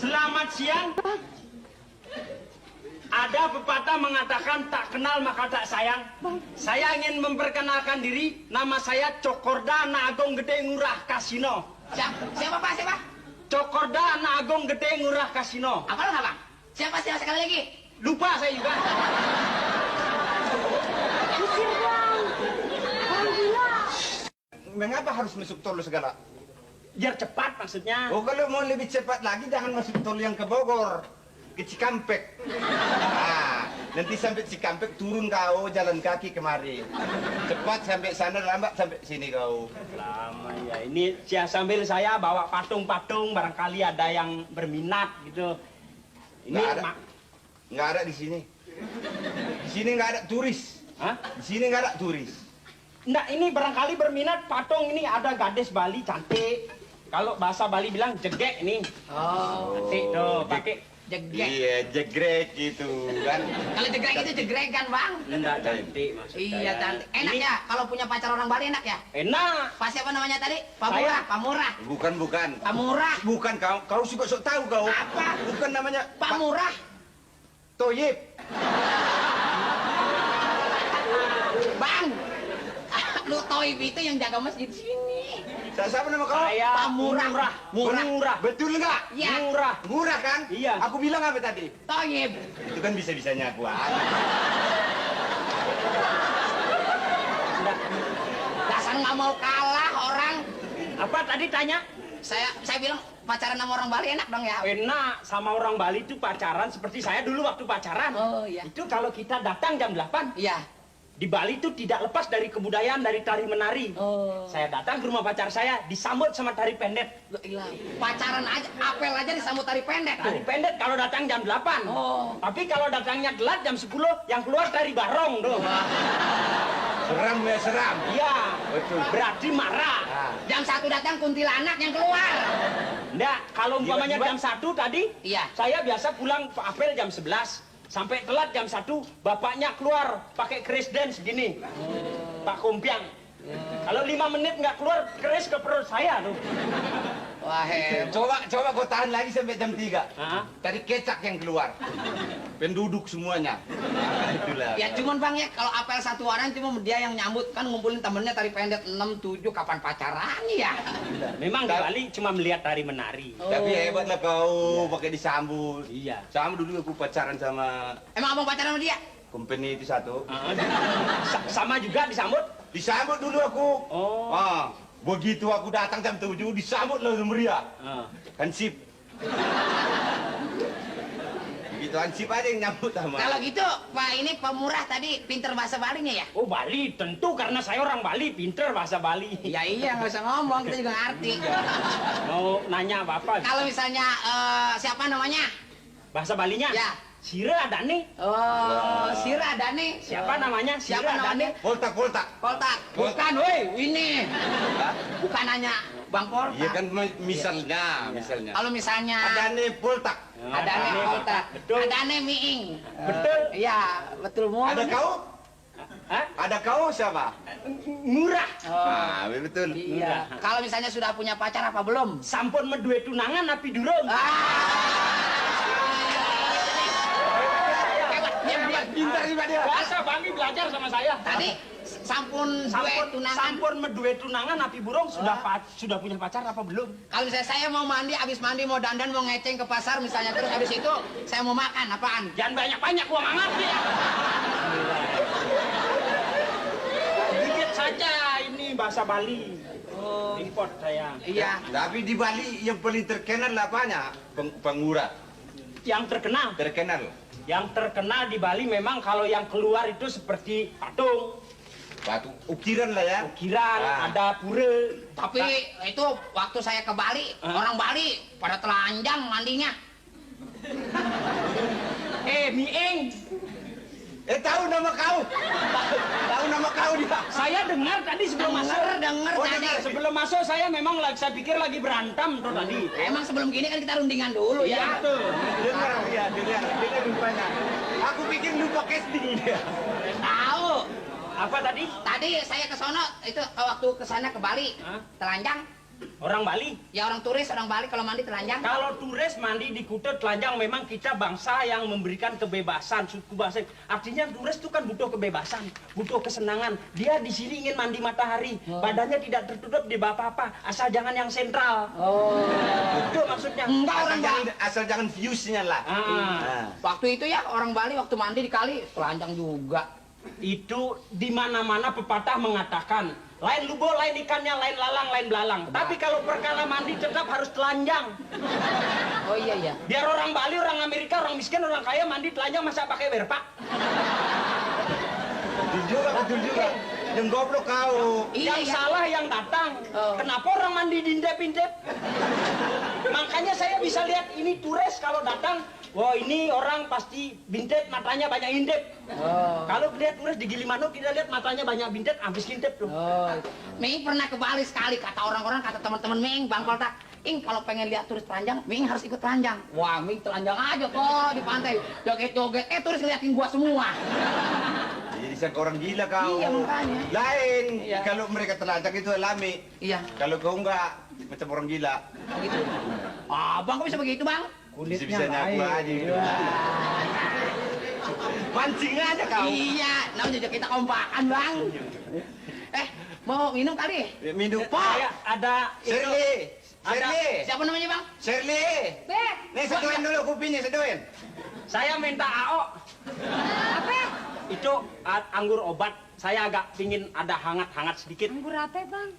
Selamat siang. Ada pepatah mengatakan tak kenal maka tak sayang. Saya ingin memperkenalkan diri. Nama saya Cokorda Nagong Gede Ngurah Kasino. Siapa Pak? Siapa? Cokorda Nagong Gede Ngurah Kasino. Apa lo nggak Bang? Siapa sekali lagi? Lupa saya juga. Usir Bang. Orang gila. Mengapa harus masuk tol segala? Biar cepat maksudnya. Oh, kalau mau lebih cepat lagi jangan masuk tol yang ke Bogor, ke Cikampek. Nanti sampai Cikampek turun kau jalan kaki kemari. Cepat sampai sana, lambat sampai sini kau. Lama ya. Ini sambil saya bawa patung-patung, barangkali ada yang berminat gitu. Ini Nggak ada di sini. Di sini nggak ada turis. Hah? Di sini nggak ada turis. Nggak, ini barangkali berminat patung ini ada gadis Bali cantik. Kalau bahasa Bali bilang jegek nih. Oh, Cantik tuh, pakai jegrek. Iya, jegrek gitu kan. Kalau jegrek itu jegrek kan Bang? enggak cantik maksud Iya saya. cantik. Enak Ini ya kalau punya pacar orang Bali enak ya? enak. Pak siapa namanya tadi? Pamurah. Pamurah. Bukan. Pamurah. Bukan kau. Kau suka sok tahu kau. Apa? Bukan namanya Pamurah. Toyib. Bang. Lu Toib itu yang jaga masjid sini. Siapa nama kau? Saya Pamurah. Murah. Betul nggak? Ya. Murah. Murah kan? Iya. Aku bilang apa tadi? Toib. Itu kan bisa-bisanya aku. Dasar nggak mau kalah orang. Apa tadi tanya? Saya bilang pacaran sama orang Bali enak dong ya. Enak sama orang Bali itu pacaran seperti saya dulu waktu pacaran. Oh iya. Itu kalau kita datang jam 8. Iya. Di Bali itu tidak lepas dari kebudayaan dari tari menari. Oh. Saya datang ke rumah pacar saya disambut sama tari pendek. Gila. Pacaran aja, apel aja disambut tari pendek tuh. Tari pendek kalau datang jam 8. Oh. Tapi kalau datangnya telat jam 10 yang keluar tari barong tuh. Seram ya, seram. Iya. Betul. Berarti marah. Jam 1 datang kuntilanak yang keluar. Nggak, kalau umpamanya Gimana? jam 1 tadi, Iya. saya biasa pulang apel jam 11. Sampai telat jam 1, bapaknya keluar pakai keris dance gini. Pak Kompiang. Kalau 5 menit nggak keluar, keris ke perut saya tuh. Wah, Coba kau tahan lagi sampai jam 3. Hah? Tadi kecak yang keluar. Penduduk semuanya. Itulah. Ya cuman Bang ya, kalau apel satu orang cuma dia yang nyambut kan ngumpulin temennya tari pendek 6, 7, kapan pacarannya ya? Memang di Bali cuma melihat tari menari. Tapi hebatlah kau pakai disambut. Iya. Sama dulu aku pacaran sama Emang abang pacaran sama dia? company itu satu. Sama juga disambut. Disambut dulu aku. Oh. Begitu aku datang jam 7 disambut langsung meriah. Hansip. Begitu Hansip aja yang nyambut sama. Kalau gitu Pak ini Pemurah tadi pinter bahasa Balinya ya? Oh Bali, tentu karena saya orang Bali, pinter bahasa Bali. Ya iya nggak usah ngomong, kita juga ngerti. Mau nanya apa-apa? Kalau misalnya siapa namanya? Bahasa Balinya? Ya. Sira ada nih. Oh, Sira ada nih. Siapa namanya? Siapa Sira ada namanya? nih. Poltak. Poltak. Bukan, woi, ini. Bukan nanya Bang Poltak. Iya kan misalnya. Kalau misalnya Ada nih Poltak. ada nih Poltak, Betul. ada nih Miing. Betul. Iya, betul mau. Ada kau? Hah? Ada kau siapa? Murah. Ah, betul. Iya. Kalau misalnya sudah punya pacar apa belum? Sampun medue tunangan api durung. Pintar juga dia. Bahasa Bali belajar sama saya. Tadi sampun duet tunangan. Sampun medue tunangan api burung sudah punya pacar apa belum? Kalau misalnya saya mau mandi, habis mandi mau dandan, mau ngeceng ke pasar misalnya, terus habis itu saya mau makan, apaan? Jangan banyak-banyak gua nggak ngerti ya. Dikit saja ini bahasa Bali. Import saya. Iya. Tapi di Bali yang paling terkenal apanya? Pengura. Yang terkenal. Yang terkenal di Bali memang kalau yang keluar itu seperti patung, Batu ukiran lah ya. ukiran, ada pura. Tapi itu waktu saya ke Bali, orang Bali pada telanjang mandinya. Miing, Tahu nama kau? Tahu nama kau dia? saya dengar tadi sebelum masuk. Denger Oh, tadi. dengar. Sebelum masuk saya memang saya pikir lagi berantem tuh tadi. Emang sebelum gini kan kita rundingan dulu ya. Iya tuh. Dengar rupanya. Aku pikir lupa casting dia. Tahu. Apa tadi? Tadi saya ke sono itu waktu ke sana ke Bali, Hah? telanjang. Orang Bali. Ya orang turis, orang Bali kalau mandi telanjang. Kalau turis mandi di kuta telanjang, memang kita bangsa yang memberikan kebebasan, suku bangsa. Artinya turis itu kan butuh kebebasan, butuh kesenangan. Dia di sini ingin mandi matahari, badannya tidak tertutup di apa-apa, asal jangan yang sentral. Itu maksudnya. Enggak Asal orang jangan, Bali. asal jangan viewsnya lah. Waktu itu ya orang Bali waktu mandi di kali telanjang juga. Itu di mana-mana pepatah mengatakan, lain lubo, lain ikannya, lain lalang, lain belalang. Tapi kalau perkara mandi tetap harus telanjang. Oh iya iya. Biar orang Bali, orang Amerika, orang miskin, orang kaya mandi telanjang masa pakai werpak. Betul juga. Yang goblok kau. Iya, Yang iya. salah yang datang. Oh. Kenapa orang mandi dindep-indep? Makanya saya bisa lihat ini turis kalau datang, wah ini orang pasti bintet, matanya banyak indep. Kalau lihat turis di Gilimanuk, kita lihat matanya banyak bintet, habis intep tuh. Ming pernah ke Bali sekali, kata orang-orang, kata teman-teman Ming, Bang Koltak. Ing kalau pengen lihat turis telanjang, Ming harus ikut telanjang. Wah, Ming telanjang aja kok di pantai. Joget-joget, turis ngeliatin gua semua. Jadi sangka orang gila kau. Iya, makanya. Lain. Iya. Kalau mereka telanjang itu alami. Iya, Kalau kau enggak, macam orang gila. begitu. Ah, Bang kok bisa begitu, Bang? Bisa-bisanya aku aja. Mancing aja kau. Iya, namanya juga kita kompakan, Bang. Mau minum kali? Minum. Saya ada itu. Shirley. Ada. Shirley. Siapa namanya, Bang? Shirley. Beb, Nih seduin dulu kopinya, seduin. Saya minta AO. apa? Itu anggur obat. Saya agak pingin ada hangat-hangat sedikit. Anggur apa, Bang?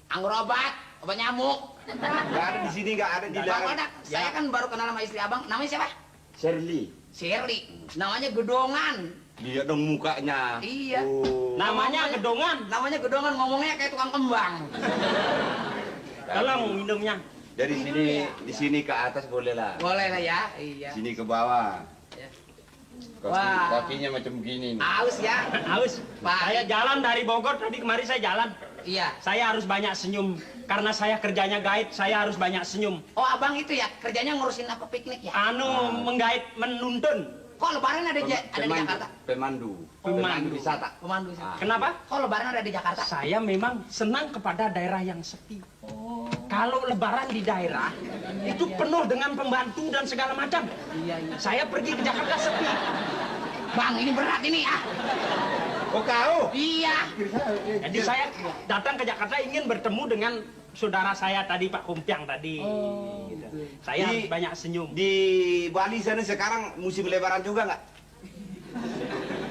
Anggur obat nyamuk. Enggak ada di sini, enggak ada di Bang dalam. Koltak, saya kan baru kenal sama istri Abang. Namanya siapa? Shirley. Shirley. Namanya Gedongan. Lihat dong mukanya. Iya. Oh. Namanya Gedongan. Namanya Gedongan, ngomongnya kayak tukang kembang. Tolong minumnya. Dari sini, di sini ke atas boleh lah. Boleh lah ya. Iya. Sini ke bawah. Ya. Kaki, Wah. kakinya macam begini nih. Aus ya. Haus. Pak. Saya jalan dari Bogor, tadi kemarin saya jalan. Iya. Saya harus banyak senyum. Karena saya kerjanya guide, saya harus banyak senyum. Oh, Abang itu ya kerjanya ngurusin apa piknik ya? Menggait, menuntun. Kok lebaran ada di Jakarta? Pemandu. Pemandu. Wisata. Pemandu sih. Kenapa? Kok lebaran ada di Jakarta? Saya memang senang kepada daerah yang sepi. Kalau lebaran di daerah, itu penuh dengan pembantu dan segala macam. Iya, iya. Saya pergi ke Jakarta sepi. Bang, ini berat ini ah. Oh kau? Iya. Jadi saya datang ke Jakarta ingin bertemu dengan saudara saya tadi, Pak Kumpiang tadi. Gitu. Saya Di- harus banyak senyum. Di Bali sana sekarang musim lebaran juga nggak?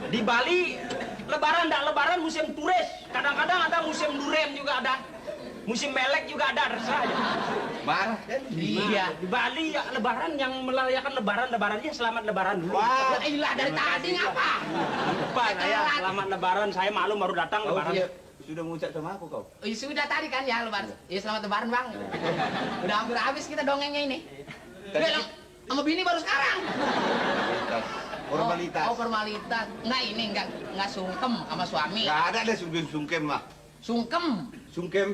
Di Bali, lebaran enggak lebaran musim turis. Kadang-kadang ada musim durem juga ada. Musim melek juga ada, terserah aja. Marah kan? Iya. Di Bali ya lebaran yang merayakan lebarannya selamat lebaran dulu. Wah. Ya ilah dari tadi ngapa? Lupa saya selamat lebaran, saya maklum baru datang Oh, lebaran. iya. Sudah ngucap sama aku kau. Oh, sudah tadi kan ya lebaran. Ya selamat lebaran, Bang. Udah hampir habis kita dongengnya ini. Tadi- Sama bini baru sekarang. Formalitas. Oh, formalitas. Enggak ini enggak sungkem sama suami. Nggak ada deh sungkem mah. Sungkem. Sungkem.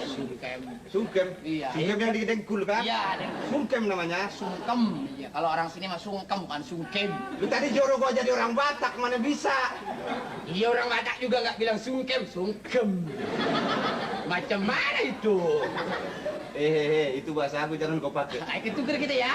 Sungkem. Sungkem. Iya. Sungkem yang didengkul kan? Iya, ada. Sungkem namanya. Sungkem. Iya, kalau orang sini mah sungkem bukan sungkem. Lu tadi joro gua jadi orang Batak, mana bisa? Iya, orang Batak juga nggak bilang sungkem, sungkem. Macam mana itu? Itu bahasa aku jangan kau pakai. Nah, itu tukar kita ya.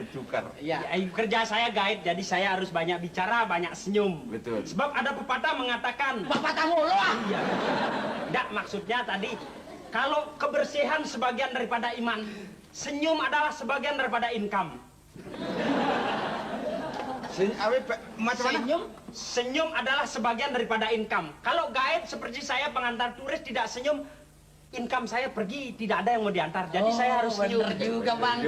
Tukar. Iya. Ya, kerja saya guide, jadi saya harus banyak bicara, banyak senyum. Betul. Sebab ada pepatah mengatakan, Bapak tamu lo ah. enggak maksudnya tadi, kalau kebersihan sebagian daripada iman, senyum adalah sebagian daripada income. Macam mana? Senyum. Senyum adalah sebagian daripada income. Kalau guide seperti saya pengantar turis tidak senyum, income saya pergi, tidak ada yang mau diantar. Jadi saya harus senyum. Bener juga, Bang.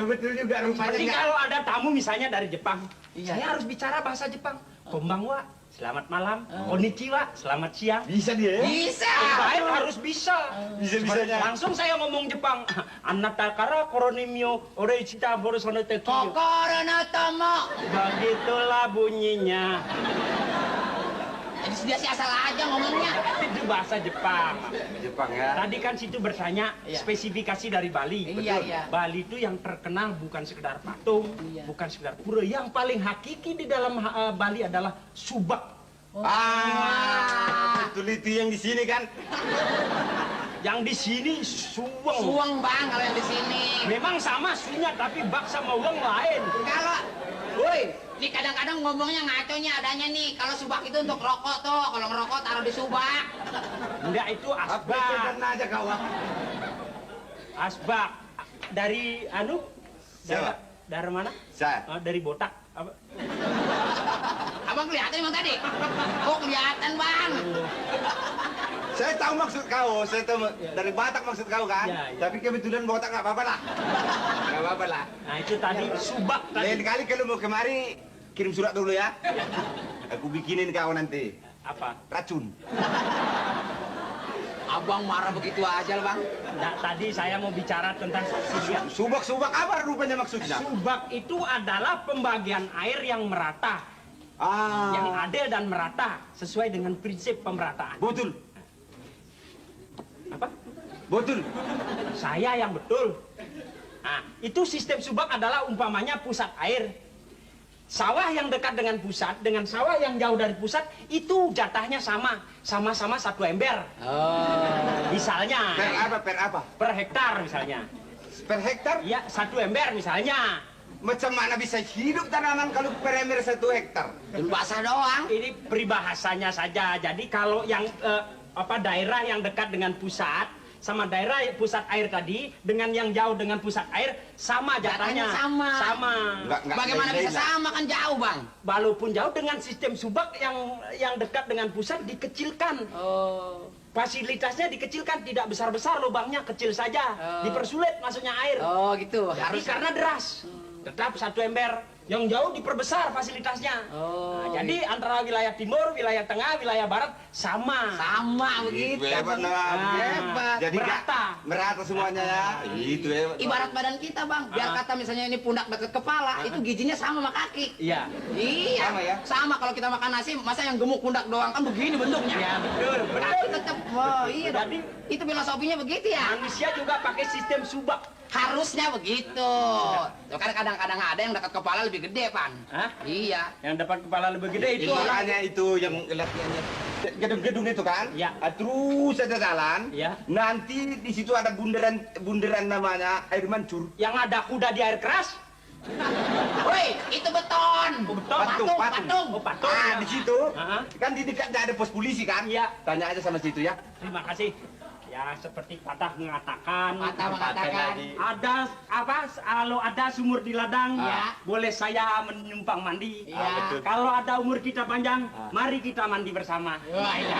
Betul juga rupanya. Seperti nggak- kalau ada tamu misalnya dari Jepang, Iya. saya harus bicara bahasa Jepang. Konbanwa, selamat malam. Konnichiwa, selamat siang. Bisa dia ya? Bisa. Guide harus bisa. Bisa-bisanya. Langsung saya ngomong Jepang. Anatakara koronimyo orechita borosonetekiyo. Kokoro no tomo. Begitulah bunyinya. Jadi dia sih asal aja ngomongnya. Itu bahasa Jepang. Jepang ya. Tadi kan situ bertanya Iya. spesifikasi dari Bali. Iya, iya. Bali itu yang terkenal bukan sekedar patung, Iya. bukan sekedar pura. Yang paling hakiki di dalam Bali adalah subak. Ah, betul itu yang di sini kan? Yang di sini suweng. Suweng bang kalau yang di sini. Memang sama sunya, tapi bak sama uang lain. Kalau, woi, ini kadang-kadang ngomongnya ngaconya adanya nih. Kalau subak itu untuk rokok tuh. Kalau ngerokok taruh di subak. Enggak, itu Apa asbak. aja kau? Asbak. Dari anu? Siapa? Dari mana? Saya. Dari botak. Apa? Abang kelihatan emang tadi? Oh kelihatan bang. Saya tahu maksud kau, saya tahu dari Batak maksud kau kan? Ya, ya. Tapi kebetulan botak nggak apa-apa lah. Nggak apa-apa lah. Nah itu tadi subak Lain tadi. kali kalau mau kemari, kirim surat dulu ya. Aku bikinin kau nanti. Apa? Racun. Abang marah begitu aja bang. Nah, tadi saya mau bicara tentang subak. Subak-subak apa rupanya maksudnya? Subak itu adalah pembagian air yang merata, yang Ah, adil dan merata sesuai dengan prinsip pemerataan. betul. Apa? Betul. Saya yang betul. Nah, itu sistem subak adalah umpamanya pusat air. Sawah yang dekat dengan pusat, dengan sawah yang jauh dari pusat, itu jatahnya sama. Sama-sama 1 ember. Oh. Misalnya, Per apa? Per apa? per hektar misalnya. Per hektar? Ya, 1 ember misalnya. Macam mana bisa hidup tanaman kalau per ember 1 hektar? Basah doang. Ini peribahasanya saja. Jadi kalau yang daerah yang dekat dengan pusat sama daerah pusat air tadi dengan yang jauh dengan pusat air sama jatahnya. Jatahnya sama. Enggak, Bagaimana lain-lain bisa lah. sama kan jauh bang? Walaupun jauh dengan sistem subak yang dekat dengan pusat dikecilkan. Oh. Fasilitasnya dikecilkan, tidak besar-besar, lubangnya kecil saja. Dipersulit masuknya air. Oh gitu. Jadi Harus karena deras. Tetap 1 ember. Yang jauh diperbesar fasilitasnya. Oh, Nah, jadi antara wilayah timur, wilayah tengah, wilayah barat sama. sama begitu. Itu hebat lah. Ah, hebat. Jadi merata. merata semuanya ya. Itu hebat. Ibarat badan kita bang, biar kata misalnya ini pundak dekat kepala, itu giginya sama sama kaki. Iya. Iya. Sama ya? Sama kalau kita makan nasi, masa yang gemuk pundak doang kan begini bentuknya. Ya, betul. Kaki tetap. Oh iya dong. Jadi Itu filosofinya begitu ya. manusia juga pakai sistem subak. Harusnya begitu. Tuh, kan kadang-kadang ada yang dekat kepala lebih gede pan. Hah? Iya. Yang dapat kepala lebih gede itu Itu orang. makanya itu yang latihannya. Gedung-gedung itu kan? Ya. Terus ada jalan. Ya. Nanti di situ ada bundaran namanya air mancur. Yang ada kuda di air keras. Woi, itu beton. Oh, beton. Patung. Oh, patung. Ah, di situ. Ah. Kan di dekatnya ada pos polisi kan? Iya. Tanya aja sama situ ya. Terima kasih. Ya, seperti patah mengatakan. Patah mengatakan. Ada apa? Kalau ada sumur di ladang, Ya. boleh saya menumpang mandi. Ya. Kalau ada umur kita panjang, mari kita mandi bersama. Wah, iya.